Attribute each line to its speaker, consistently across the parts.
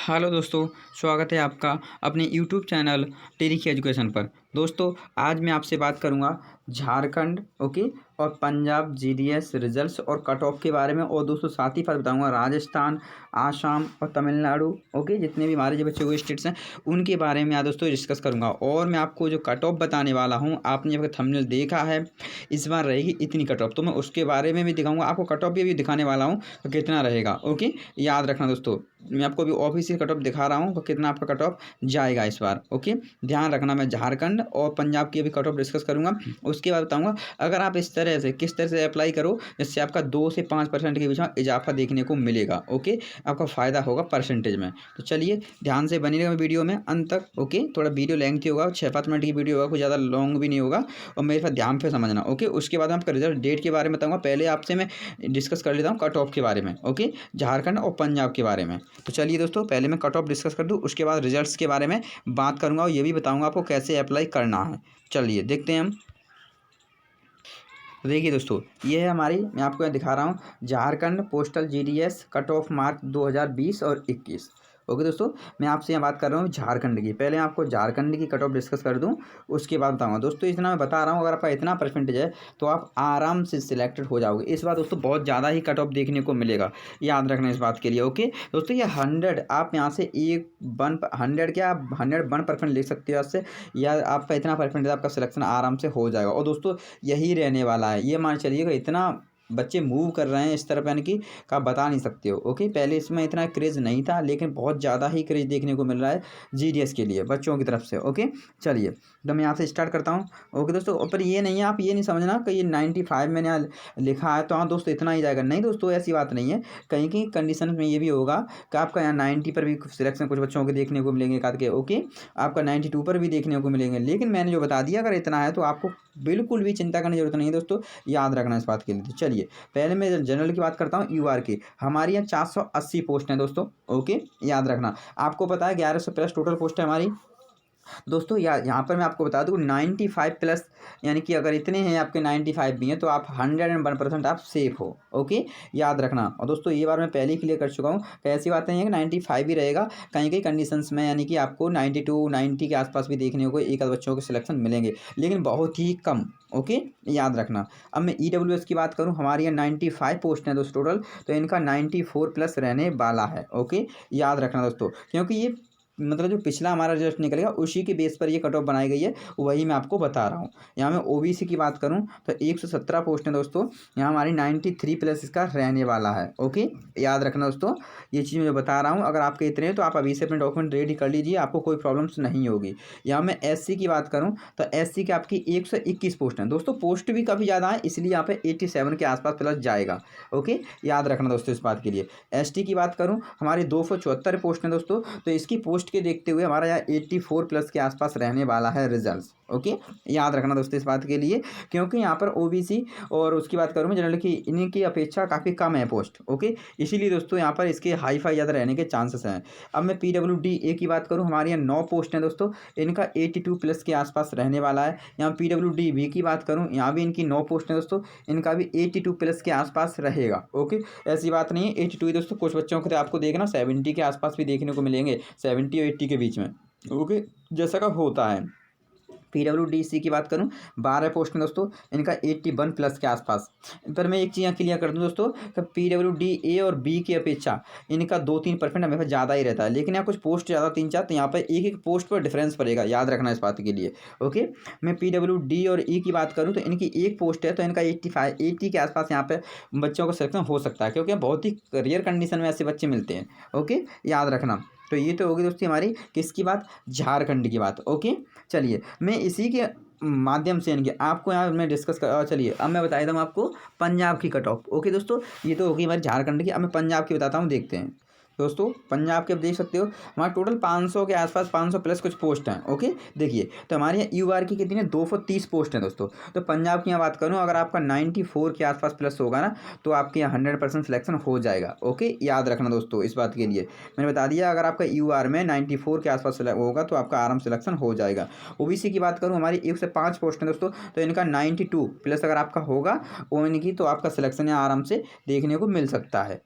Speaker 1: Hello दोस्तों, स्वागत है आपका अपने यूट्यूब चैनल टेरिकी एजुकेशन पर। दोस्तों, आज मैं आपसे बात करूंगा झारखंड और पंजाब जीडीएस रिजल्ट्स और कट ऑफ के बारे में। और दोस्तों साथ ही साथ बताऊंगा राजस्थान, आसाम और तमिलनाडु जितने भी हमारे जो बच्चे हुए स्टेट्स हैं उनके बारे में आज दोस्तों डिस्कस करूंगा। और मैं आपको जो कट ऑफ बताने वाला हूं, आपने जब थंबनेल देखा है, इस बार रहेगी इतनी कट ऑफ, तो मैं उसके बारे में भी दिखाऊंगा आपको। कट ऑफ भी दिखाने वाला हूँ तो कितना रहेगा। याद रखना दोस्तों, मैं आपको अभी ऑफिशियल कट ऑफ दिखा रहा हूँ तो कितना आपका कट ऑफ जाएगा इस बार। ध्यान रखना, मैं झारखंड और पंजाब की अभी कट ऑफ डिस्कस करूंगा, उसके बाद बताऊंगा अगर आप इस तरह से किस तरह से अप्लाई करो जिससे आपका 2 से 5% के बीच में इजाफा देखने को मिलेगा। आपका फ़ायदा होगा परसेंटेज में। तो चलिए ध्यान से बनी रहेगा वीडियो में अंत तक। थोड़ा वीडियो लेंथी होगा, 6-5 मिनट की वीडियो होगा, कुछ ज़्यादा लॉन्ग भी नहीं होगा, और मेरे साथ ध्यान से समझना। उसके बाद आपका रिजल्ट डेट के बारे में बताऊँगा। पहले आपसे मैं डिस्कस कर लेता हूँ कट ऑफ के बारे में, झारखंड और पंजाब के बारे में। तो चलिए दोस्तों, पहले मैं कट ऑफ डिस्कस कर दूँ, उसके बाद रिजल्ट्स के बारे में बात करूँगा और ये भी बताऊँगा आपको कैसे अप्लाई करना है। चलिए देखते हैं हम। देखिए दोस्तों, ये है हमारी, मैं आपको यहाँ दिखा रहा हूँ Jharkhand postal GDS cut off mark 2020 और 21। दोस्तों, मैं आपसे यहाँ बात कर रहा हूँ झारखंड की। पहले आपको झारखंड की कट ऑफ डिस्कस कर दूँ, उसके बाद बताऊँगा। दोस्तों इतना मैं बता रहा हूँ, अगर आपका इतना परसेंटेज है तो आप आराम से सिलेक्टेड हो जाओगे। इस बार दोस्तों बहुत ज़्यादा ही कट ऑफ देखने को मिलेगा, याद रखना इस बात के लिए। दोस्तों, ये 100 आप यहाँ से 100 क्या आप 101% ले सकते हो इससे, या आपका इतना परसेंटेज आपका सिलेक्शन आराम से हो जाएगा। और दोस्तों यही रहने वाला है, ये मान चलिएगा। इतना बच्चे मूव कर रहे हैं इस तरफ, यानी कि आप बता नहीं सकते हो। पहले इसमें इतना क्रेज़ नहीं था, लेकिन बहुत ज़्यादा ही क्रेज़ देखने को मिल रहा है जीडीएस के लिए बच्चों की तरफ से। चलिए तो मैं यहाँ से स्टार्ट करता हूँ। दोस्तों, पर ये नहीं है, आप ये नहीं समझना कि ये 95 मैंने यहाँ लिखा है तो हाँ दोस्तों इतना ही जाएगा। नहीं दोस्तों, ऐसी बात नहीं है। कहीं की कंडीशन में ये भी होगा कि आपका यहाँ 90 पर भी सिलेक्शन कुछ बच्चों के देखने को मिलेंगे, आपका 92 पर भी देखने को मिलेंगे। लेकिन मैंने जो बता दिया, अगर इतना है तो आपको बिल्कुल भी चिंता करने की जरूरत नहीं है दोस्तों, याद रखना इस बात के लिए। तो चलिए पहले मैं जनरल की बात करता हूँ। यूआर की हमारी यहाँ 480 पोस्ट हैं दोस्तों। याद रखना, आपको पता है 1100 प्लस टोटल पोस्ट है हमारी। दोस्तों यहाँ पर मैं आपको बता दूँ 95 प्लस, यानी कि अगर इतने हैं आपके 95 भी हैं तो आप 101% आप सेफ हो। याद रखना। और दोस्तों ये बार मैं पहले ही क्लियर कर चुका हूँ कि ऐसी बात नहीं है कि 95 ही रहेगा। कहीं कंडीशंस में यानी कि आपको 92 90 के आसपास भी देखने को एक आध बच्चों के सिलेक्शन मिलेंगे, लेकिन बहुत ही कम। याद रखना। अब मैं ईडब्ल्यूएस की बात करूँ, हमारे यहाँ 95 पोस्ट हैं दोस्तों टोटल, तो इनका 94 प्लस रहने वाला है। याद रखना दोस्तों, क्योंकि ये मतलब जो पिछला हमारा रिजल्ट निकलेगा उसी के बेस पर ये कट ऑफ बनाई गई है, वही मैं आपको बता रहा हूँ। यहाँ मैं ओबीसी की बात करूँ तो 117 पोस्ट हैं दोस्तों, यहाँ हमारी 93 प्लस इसका रहने वाला है। याद रखना दोस्तों, ये चीज़ मैं बता रहा हूँ। अगर आपके इतने हैं तो आप अभी से अपने डॉक्यूमेंट रेडी कर लीजिए, आपको कोई प्रॉब्लम्स नहीं होगी। यहाँ मैं एससी की बात करूँ तो एससी की आपकी 121 पोस्ट हैं दोस्तों। पोस्ट भी काफ़ी ज़्यादा है, इसलिए यहाँ पे 87 के आसपास प्लस जाएगा। याद रखना दोस्तों इस बात के लिए। एसटी की बात करूँ, हमारी 274 पोस्ट हैं दोस्तों, तो इसकी पोस्ट के देखते हुए हमारा यहाँ 84 प्लस के आसपास रहने वाला है रिजल्ट। याद रखना दोस्तों इस बात के लिए, क्योंकि यहाँ पर ओबीसी और उसकी बात करूँ मैं जनरल की, इनकी अपेक्षा काफ़ी कम है पोस्ट। इसीलिए दोस्तों यहाँ पर इसके हाई फाई ज़्यादा रहने के चांसेस हैं। अब मैं पीडब्ल्यूडी की बात करूँ, हमारे यहाँ 9 पोस्ट हैं दोस्तों, इनका 82 प्लस के आसपास रहने वाला है। यहाँ पीडब्ल्यूडी की बात करूँ, यहाँ भी इनकी 9 पोस्ट हैं दोस्तों, इनका भी 82 प्लस के आसपास रहेगा। ऐसी बात नहीं है 82 दोस्तों, कुछ बच्चों को आपको देखना 70 के आसपास भी देखने को मिलेंगे, 70 और 80 के बीच में। जैसा का होता है। पीडब्ल्यूडीसी की बात करूं 12 पोस्ट में दोस्तों, इनका 81 प्लस के आसपास। पर मैं एक चीज़ यहाँ क्लियर कर दूं दोस्तों कि पीडब्ल्यूडी और बी की अपेक्षा इनका 2-3% हमेशा ज़्यादा ही रहता है, लेकिन यहाँ कुछ पोस्ट ज़्यादा 3-4, तो यहाँ पर एक पोस्ट पर डिफरेंस पड़ेगा, याद रखना इस बात के लिए। मैं पीडब्ल्यूडी और ई की बात करूँ तो इनकी एक पोस्ट है, तो इनका 80 के आसपास यहाँ पर बच्चों का सिलेक्शन हो सकता है, क्योंकि बहुत ही रेयर कंडीशन में ऐसे बच्चे मिलते हैं। याद रखना। तो ये तो होगी दोस्तों हमारी किसकी बात, झारखंड की बात। चलिए मैं इसी के माध्यम से यानी कि आपको यहाँ मैं डिस्कस कर, चलिए अब मैं बता देता हूँ आपको पंजाब की कट ऑफ। दोस्तों ये तो होगी हमारी झारखंड की, अब मैं पंजाब की बताता हूँ, देखते हैं। दोस्तों पंजाब के आप देख सकते हो, हमारा टोटल 500 के आसपास 500 प्लस कुछ पोस्ट हैं। देखिए तो हमारे यहाँ यूआर की कितनी है, 230 पोस्ट हैं दोस्तों। तो पंजाब की यहाँ बात करूँ, अगर आपका 94 के आसपास प्लस होगा ना, तो आपके यहाँ 100% सिलेक्शन हो जाएगा। याद रखना दोस्तों इस बात के लिए, मैंने बता दिया अगर आपका यूआर में 94 के आसपास होगा तो आपका आराम सिलेक्शन हो जाएगा। ओबीसी की बात करूँ, हमारी 1 से 5 पोस्ट हैं दोस्तों, तो इनका 92 प्लस अगर आपका होगा इनकी, तो आपका सिलेक्शन यहाँ आराम से देखने को मिल सकता है।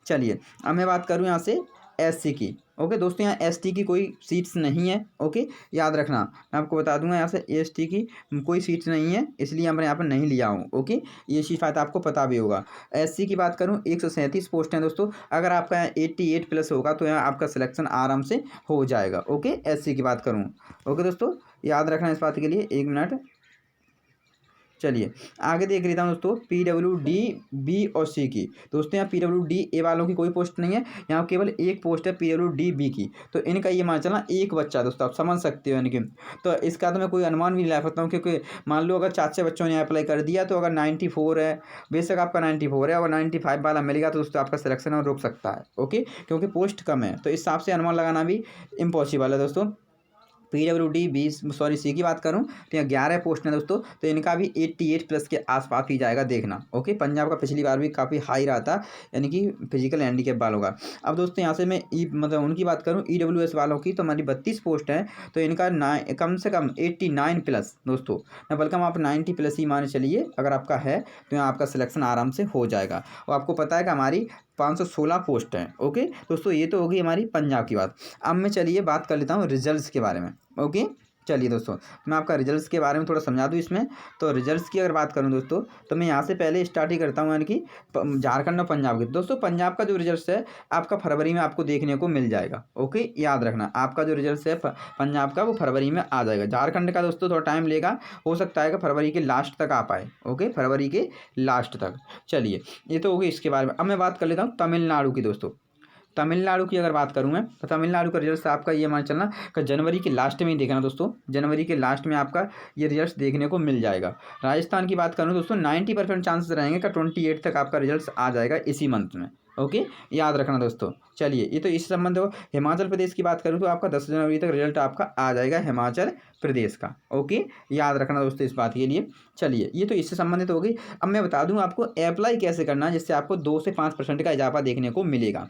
Speaker 1: चलिए अब मैं बात करूँ यहाँ से SC की। ओके दोस्तों, यहाँ ST की कोई सीट्स नहीं है। ओके, याद रखना, मैं आपको बता दूंगा यहाँ से ST की कोई सीट्स नहीं है, इसलिए मैं यहाँ पर नहीं लिया हूँ। ओके, ये चीज़ शायद आपको पता भी होगा। SC की बात करूँ 137 पोस्ट हैं दोस्तों, अगर आपका यहाँ 88 प्लस होगा तो यहाँ आपका सिलेक्शन आराम से हो जाएगा। ओके, SC की बात करूँ। ओके दोस्तों, याद रखना इस बात के लिए। 1 मिनट, चलिए आगे देख लेता हूँ दोस्तों। PWD B और C की। दोस्तों यहाँ PWD A वालों की कोई पोस्ट नहीं है, यहाँ केवल एक पोस्ट है PWD B की। तो इनका ये मान चलना एक बच्चा है दोस्तों, आप समझ सकते हो इनके। तो इसका तो मैं कोई अनुमान भी नहीं ला सकता हूँ, क्योंकि मान लो अगर 4 बच्चों ने अप्लाई कर दिया तो अगर 94 है, बेशक आपका 94 है, अगर 95 वाला मिलेगा तो दोस्तों आपका सिलेक्शन रुक सकता है। ओके, क्योंकि पोस्ट कम है, तो इस हिसाब से अनुमान लगाना भी इम्पॉसिबल है दोस्तों। PWD C की बात करूँ तो यहाँ 11 पोस्ट हैं दोस्तों, तो इनका भी 88 प्लस के आसपास ही जाएगा, देखना। ओके, पंजाब का पिछली बार भी काफ़ी हाई रहा था, यानी कि फिजिकल हैंडीकैप वालों का। अब दोस्तों यहाँ से मैं मतलब उनकी बात करूँ EWS वालों की, तो हमारी 32 पोस्ट है, तो इनका कम से कम 89 प्लस दोस्तों, मैं बल्कि आप 90 प्लस ही मान चलिए, अगर आपका है तो यहाँ आपका सिलेक्शन आराम से हो जाएगा। और आपको पता है कि हमारी 516 पोस्ट हैं। ओके दोस्तों, ये तो होगी हमारी पंजाब की बात। अब मैं चलिए बात कर लेता हूँ रिजल्ट्स के बारे में। ओके, चलिए दोस्तों, मैं आपका रिजल्ट्स के बारे में थोड़ा समझा दूँ इसमें। तो रिजल्ट्स की अगर बात करूं दोस्तों, तो मैं यहाँ से पहले स्टार्ट ही करता हूँ, यानी कि झारखंड और पंजाब के। दोस्तों पंजाब का जो रिजल्ट्स है आपका फरवरी में आपको देखने को मिल जाएगा। ओके, याद रखना, आपका जो रिजल्ट्स है पंजाब का वो फरवरी में आ जाएगा। झारखंड का दोस्तों थोड़ा टाइम लेगा, हो सकता है कि फरवरी के लास्ट तक आ पाए। ओके, फरवरी के लास्ट तक। चलिए, ये तो होगी इसके बारे में। अब मैं बात कर लेता हूँ तमिलनाडु की दोस्तों। तमिलनाडु की अगर बात करूँ मैं, तो तमिलनाडु का रिजल्ट आपका ये मान चलना कि जनवरी के लास्ट में ही देखना दोस्तों, जनवरी के लास्ट में आपका ये रिजल्ट देखने को मिल जाएगा। राजस्थान की बात करूँ दोस्तों, 90% चांसेस रहेंगे कि 28 तक आपका रिजल्ट आ जाएगा इसी मंथ में। ओके, याद रखना दोस्तों। चलिए, ये तो इस संबंध हो। हिमाचल प्रदेश की बात करूँ तो आपका 10 जनवरी तक रिजल्ट आपका आ जाएगा हिमाचल प्रदेश का। ओके, याद रखना दोस्तों इस बात के लिए। चलिए, ये तो इससे संबंधित हो गई। अब मैं बता दूं आपको अप्लाई कैसे करना है, जिससे आपको 2 से 5% का इजाफा देखने को मिलेगा।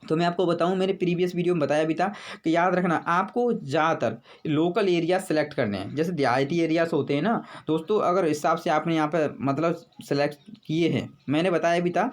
Speaker 1: तो मैं आपको बताऊं, मेरे प्रीवियस वीडियो में बताया भी था कि याद रखना आपको ज़्यादातर लोकल एरिया सेलेक्ट करने हैं। जैसे देहाती एरियाज होते हैं ना दोस्तों, अगर इस हिसाब से आपने यहाँ पर मतलब सेलेक्ट किए हैं, मैंने बताया भी था,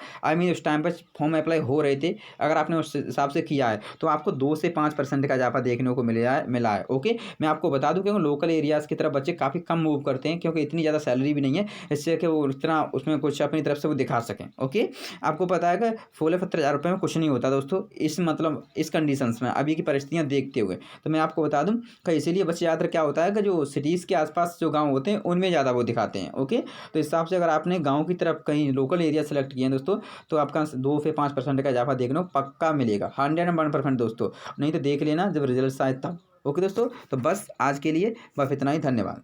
Speaker 1: उस टाइम पर फॉर्म अप्लाई हो रहे थे, अगर आपने उस हिसाब से किया है तो आपको 2 से 5% का इजाफा देखने को मिला है। ओके, मैं आपको बता दूँ, क्योंकि लोकल एरियाज़ की तरफ बच्चे काफ़ी कम मूव करते हैं, क्योंकि इतनी ज़्यादा सैलरी भी नहीं है, इससे कि वो इतना उसमें कुछ अपनी तरफ से वो दिखा सकें। ओके, आपको पता है कि 16-17 हज़ार रुपये में कुछ नहीं होता दोस्तों, इस मतलब इस कंडीशंस में अभी की परिस्थितियां देखते हुए। तो मैं आपको बता दूं कि इसीलिए बच्चे ज़्यादातर क्या होता है कि जो सिटीज़ के आसपास जो गांव होते हैं उनमें ज़्यादा वो दिखाते हैं। ओके, तो इस हिसाब से अगर आपने गांव की तरफ कहीं लोकल एरिया सेलेक्ट किए हैं दोस्तों, तो आपका 2 से 5% का इजाफा देखने को पक्का मिलेगा, 101% दोस्तों। नहीं तो देख लेना जब रिजल्ट आए तब। ओके दोस्तों, तो बस आज के लिए बस इतना ही, धन्यवाद।